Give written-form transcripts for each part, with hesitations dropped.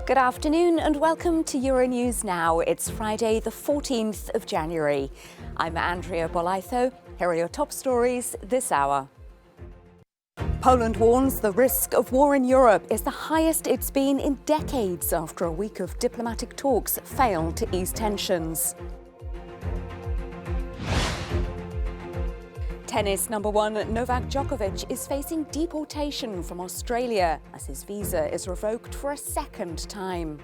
Good afternoon and welcome to Euronews Now. It's Friday, the 14th of January. I'm Andrea Bolaitho. Here are your top stories this hour. Poland warns the risk of war in Europe is the highest it's been in decades after a week of diplomatic talks failed to ease tensions. Tennis number one Novak Djokovic is facing deportation from Australia as his visa is revoked for a second time.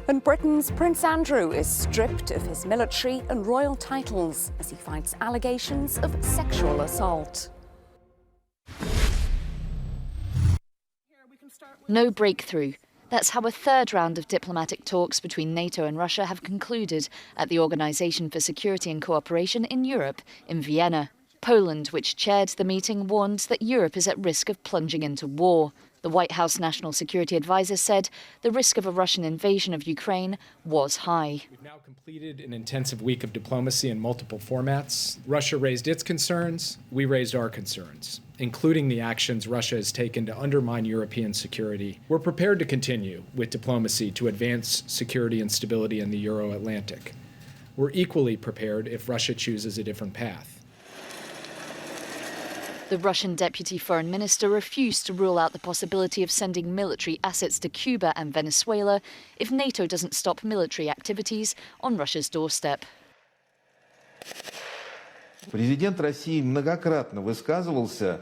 And Britain's Prince Andrew is stripped of his military and royal titles as he fights allegations of sexual assault. No breakthrough. That's how a third round of diplomatic talks between NATO and Russia have concluded at the Organisation for Security and Cooperation in Europe in Vienna. Poland, which chaired the meeting, warned that Europe is at risk of plunging into war. The White House National Security Advisor said the risk of a Russian invasion of Ukraine was high. We've now completed an intensive week of diplomacy in multiple formats. Russia raised its concerns, we raised our concerns, including the actions Russia has taken to undermine European security. We're prepared to continue with diplomacy to advance security and stability in the Euro-Atlantic. We're equally prepared if Russia chooses a different path. The Russian Deputy Foreign Minister refused to rule out the possibility of sending military assets to Cuba and Venezuela if NATO doesn't stop military activities on Russia's doorstep. Президент России многократно высказывался.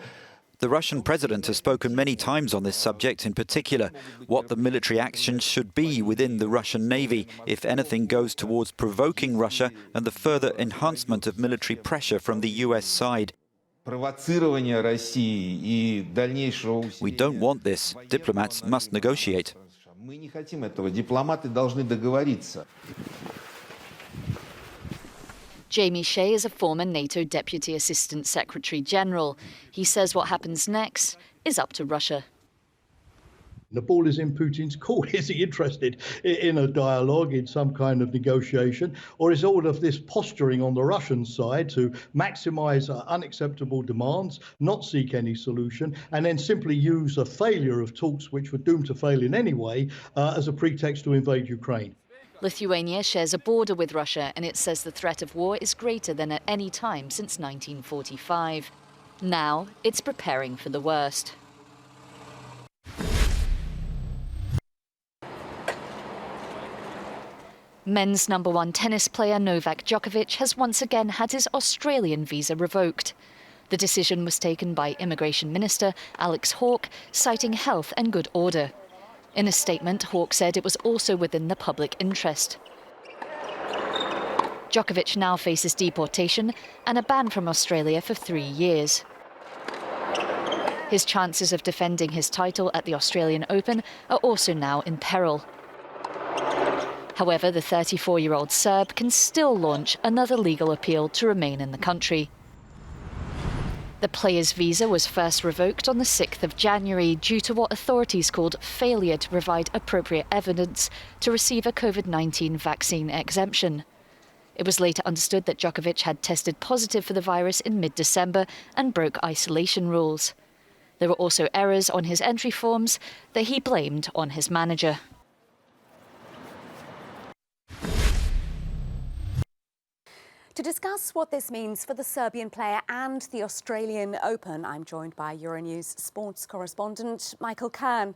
The Russian president has spoken many times on this subject, in particular what the military actions should be within the Russian Navy if anything goes towards provoking Russia and the further enhancement of military pressure from the US side. We don't want this. Diplomats must negotiate. Jamie Shea is a former NATO Deputy Assistant Secretary General. He says what happens next is up to Russia. The ball is in Putin's court. Is he interested in a dialogue, in some kind of negotiation, or is all of this posturing on the Russian side to maximize unacceptable demands, not seek any solution, and then simply use a failure of talks which were doomed to fail in any way as a pretext to invade Ukraine? Lithuania shares a border with Russia, and it says the threat of war is greater than at any time since 1945. Now it's preparing for the worst. Men's number one tennis player Novak Djokovic has once again had his Australian visa revoked. The decision was taken by Immigration Minister Alex Hawke, citing health and good order. In a statement, Hawke said it was also within the public interest. Djokovic now faces deportation and a ban from Australia for 3 years. His chances of defending his title at the Australian Open are also now in peril. However, the 34-year-old Serb can still launch another legal appeal to remain in the country. The player's visa was first revoked on the 6th of January due to what authorities called failure to provide appropriate evidence to receive a COVID-19 vaccine exemption. It was later understood that Djokovic had tested positive for the virus in mid-December and broke isolation rules. There were also errors on his entry forms that he blamed on his manager. To discuss what this means for the Serbian player and the Australian Open, I'm joined by Euronews sports correspondent Michael Kern.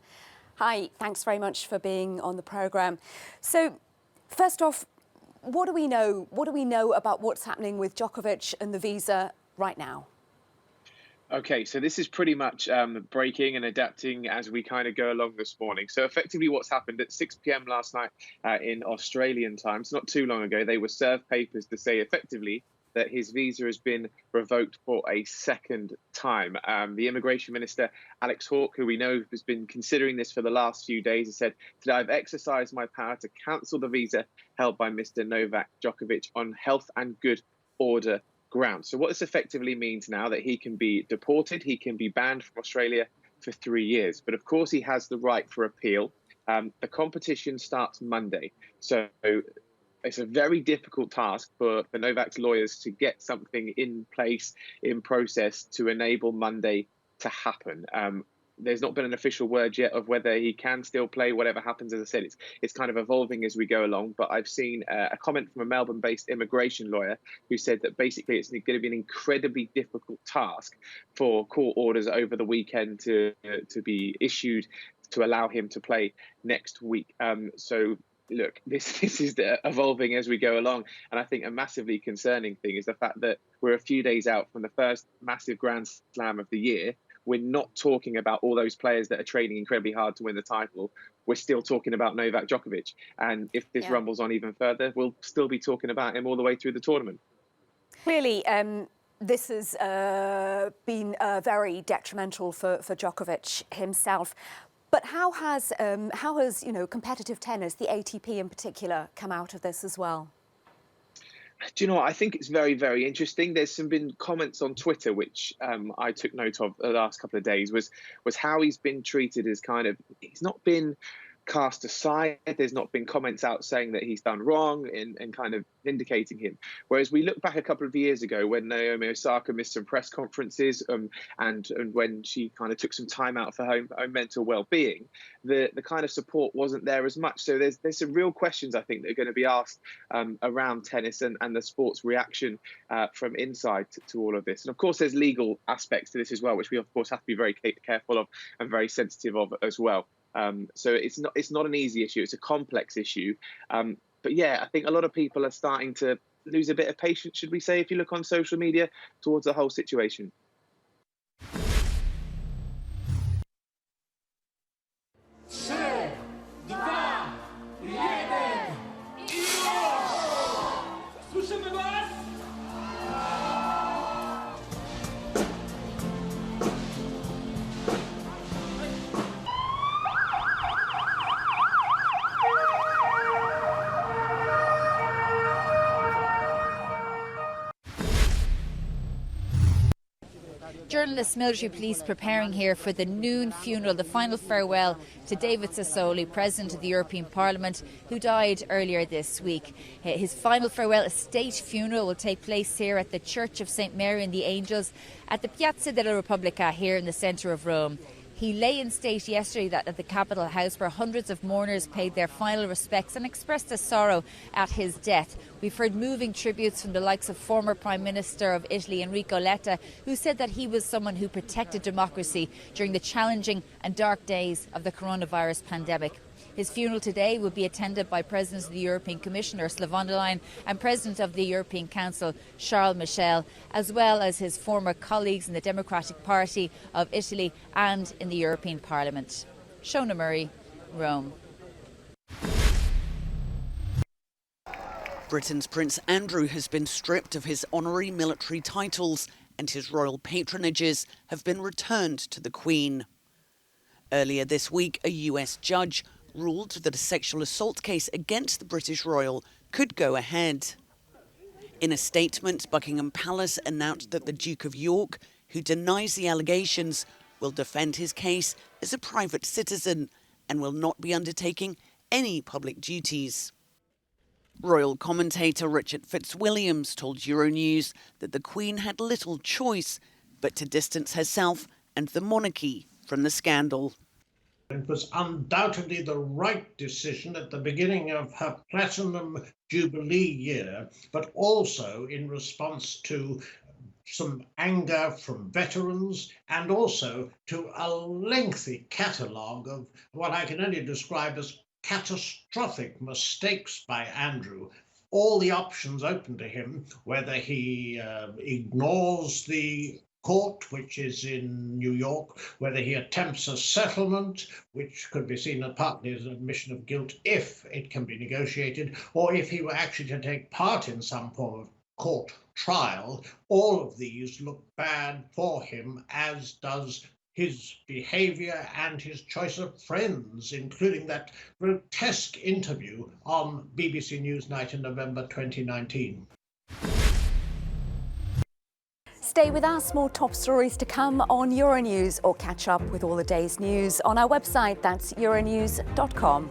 Hi, thanks very much for being on the programme. So, first off, what do we know? What do we know about what's happening with Djokovic and the visa right now? Okay, so this is pretty much breaking and adapting as we kind of go along this morning. So effectively what's happened at 6 p.m. last night in Australian time, so not too long ago, they were served papers to say effectively that his visa has been revoked for a second time. The Immigration Minister, Alex Hawke, who we know has been considering this for the last few days, has said, today I've exercised my power to cancel the visa held by Mr. Novak Djokovic on health and good order grounds. So what this effectively means now that he can be deported, he can be banned from Australia for 3 years. But of course, he has the right for appeal. The competition starts Monday. So it's a very difficult task for Novak's lawyers to get something in place, in process, to enable Monday to happen. There's not been an official word yet of whether he can still play. Whatever happens, as I said, it's kind of evolving as we go along. But I've seen a comment from a Melbourne-based immigration lawyer who said that basically it's going to be an incredibly difficult task for court orders over the weekend to be issued to allow him to play next week. So look, this is evolving as we go along. And I think a massively concerning thing is the fact that we're a few days out from the first massive Grand Slam of the year. We're not talking about all those players that are training incredibly hard to win the title. We're still talking about Novak Djokovic. And if this rumbles on even further, we'll still be talking about him all the way through the tournament. Clearly, this has been very detrimental for Djokovic himself. But how has competitive tennis, the ATP in particular, come out of this as well? Do you know what? I think it's very, very interesting. There's been comments on Twitter, which I took note of the last couple of days, was how he's been treated as he's not been cast aside. There's not been comments out saying that he's done wrong and kind of vindicating him. Whereas we look back a couple of years ago when Naomi Osaka missed some press conferences and when she kind of took some time out for her own mental well-being, the kind of support wasn't there as much. So there's some real questions, I think, that are going to be asked around tennis and the sport's reaction from inside to all of this. And of course, there's legal aspects to this as well, which we of course have to be very careful of and very sensitive of as well. So it's not an easy issue. It's a complex issue. But yeah, I think a lot of people are starting to lose a bit of patience, should we say, if you look on social media, towards the whole situation. Journalists, military police preparing here for the noon funeral, the final farewell to David Sassoli, President of the European Parliament, who died earlier this week. His final farewell, a state funeral, will take place here at the Church of St Mary and the Angels at the Piazza della Repubblica here in the centre of Rome. He lay in state yesterday at the Capitol House, where hundreds of mourners paid their final respects and expressed their sorrow at his death. We've heard moving tributes from the likes of former Prime Minister of Italy, Enrico Letta, who said that he was someone who protected democracy during the challenging and dark days of the coronavirus pandemic. His funeral today will be attended by President of the European Commission, Ursula von der Leyen, and President of the European Council, Charles Michel, as well as his former colleagues in the Democratic Party of Italy and in the European Parliament. Shona Murray, Rome. Britain's Prince Andrew has been stripped of his honorary military titles and his royal patronages have been returned to the Queen. Earlier this week, a US judge ruled that a sexual assault case against the British royal could go ahead. In a statement, Buckingham Palace announced that the Duke of York, who denies the allegations, will defend his case as a private citizen and will not be undertaking any public duties. Royal commentator Richard Fitzwilliams told Euronews that the Queen had little choice but to distance herself and the monarchy from the scandal. It was undoubtedly the right decision at the beginning of her Platinum Jubilee year, but also in response to some anger from veterans and also to a lengthy catalogue of what I can only describe as catastrophic mistakes by Andrew. All the options open to him, whether he ignores the court, which is in New York, whether he attempts a settlement, which could be seen as partly as an admission of guilt if it can be negotiated, or if he were actually to take part in some form of court trial. All of these look bad for him, as does his behaviour and his choice of friends, including that grotesque interview on BBC Newsnight in November 2019. Stay with us, more top stories to come on Euronews, or catch up with all the day's news on our website, that's euronews.com.